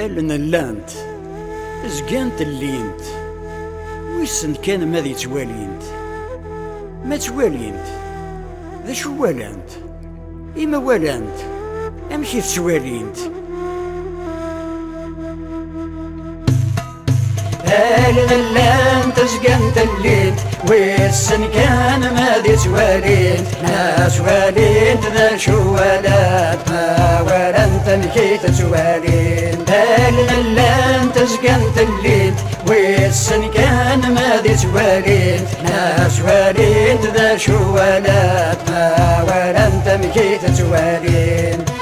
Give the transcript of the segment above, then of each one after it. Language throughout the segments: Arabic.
النا لانت زقانت اللينت ويسن كان ماذي توالينت ما توالينت ذا شو والانت إما والانت أمشي توالينت الغلان تزقنت اللينت ويسن كان ماذي توالينت ناس والينت ذا شو ولات ما ولانت مشيت توالينت الغلان تزقنت اللينت ويسن كان ماذي توالينت ناس والينت ذا شو ولات ما ولانت مشيت توالينت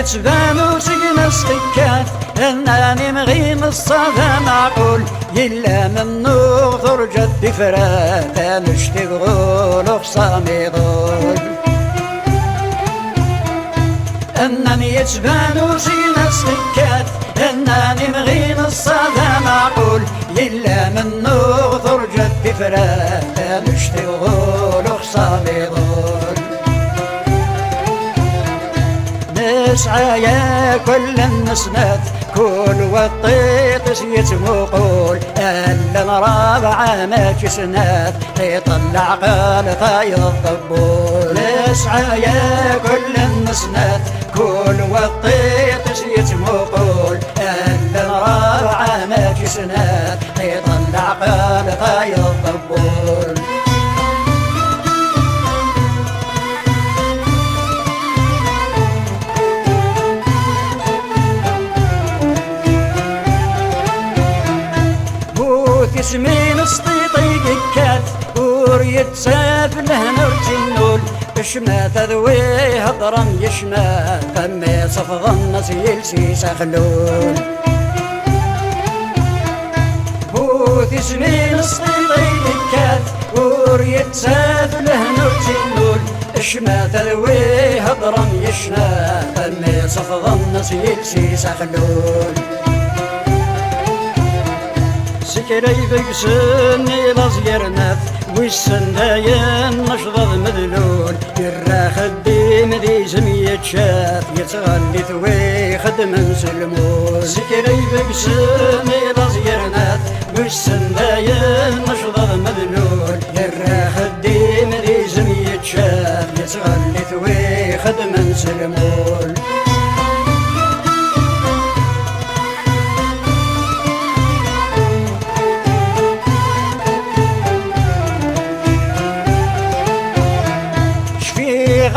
يتبانو سقنا السكات انني مغيم الصدى معقول يلا من نور ثرج الدفرات نشتغل وخصامي ضول انني يتبانو سقنا السكات انني مغيم الصدى معقول يلا من نور ثرج الدفرات نشتغل وخصامي ضول نسعى يا كل النسنات كل والطيط يتمقول الا رابعه ما جسنات يطلع قال طاير الضبول نسعى يا كل النسنات كل والطيط يتمقول الا رابعه ما جسنات يطلع قال طاير الضبول اسمي مسطيطي قكات وريت ساف له نرجنول اشمات ذوي هضرم يشمات فمي صفض الناس يلسي سخلول بوث اسمي مسطيطي قكات وريت ساف له نرجنول اشمات ذوي هضرم يشمات فمي صفض الناس يلسي سخلول سكري بقسني لازيرنات ويسن داين نشضض مذلول يرا خديم ذي زمية شاف يتغلي ثوي خدم سلمول سكري بقسني لازيرنات ويسن داين نشضض مذلول يرا خديم ذي زمية شاف يتغلي ثوي خدم سلمول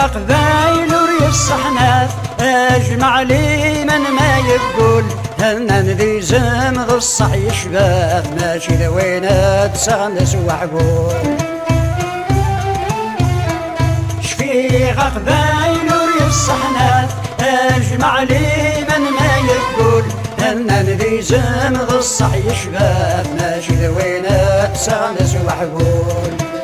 غقبايل وري الصحنات اجمع لي من ما يقول هنن ذي زمض الصح يشباب ماشي ذوينات سغنس وعقول شفي غقبايل وري الصحنات اجمع لي من ما يقول هنن ذي زمض الصح يشباب ماشي ذوينات سغنس وعقول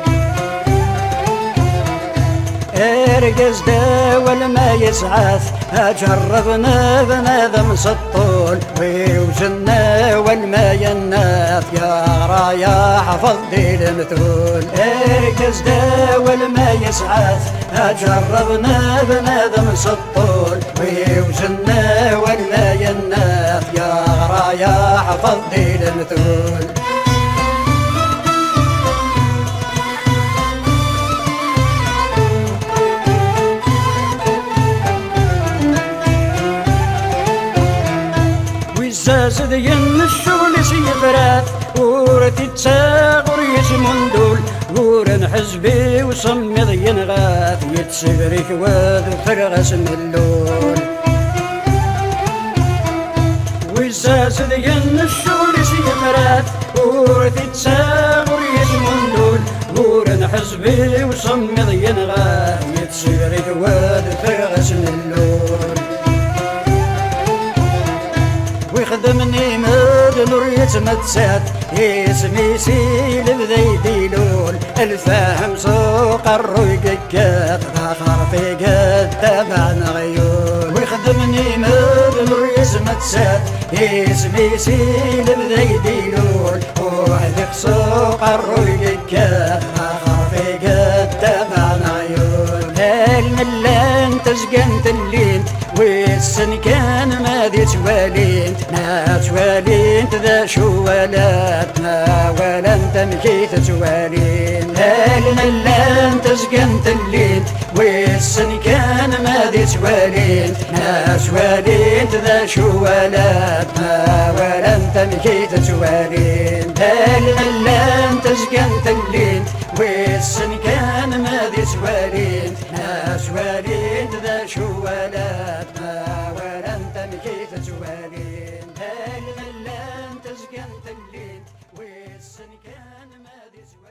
ارقز دا والما يسعث اجربنا بنادم سطول ويوزنا والما يناف يا رايا حفظ دي المثول ارقز دا والما يسعث اجربنا بنادم سطول ويوزنا والما يناف يا رايا حفظ دي المثول زين الشغل سيفرات ورثي تساغر يسمندول ورن حزبي وصمد ينغاث يتسبرك وذ فرغس من اللول وزاز ذين الشغل سيفرات ورثي تساغر يسمندول ورن حزبي وصمد ينغاث يتسبرك وذ فرغس من اللول ويخدمني مد نور يتمتسات اسمي سيل بذي ديلول الفاهم سوق الروي قكات اخر في قد تبعنا غيول ويخدمني مد نور يتمتسات اسمي سيل بذي ديلول قرويك خرفي قدام عيون الملان تسقنت اللينت والسن كان ما دي توالينت ما توالينت ذا شوالات ما ولا انت مكيت توالين الملان تسقنت اللينت والسن كان ما دي توالينت ما توالينت ذا شوالات ما ولا انت مكيت توالين الملان تسقنت اللينت والسن كان ما دي توالينت ناس واليد ذا شوالات ما ولا انت مكيت توالين الملان تسقنت الليل والسن كان ما دي توالين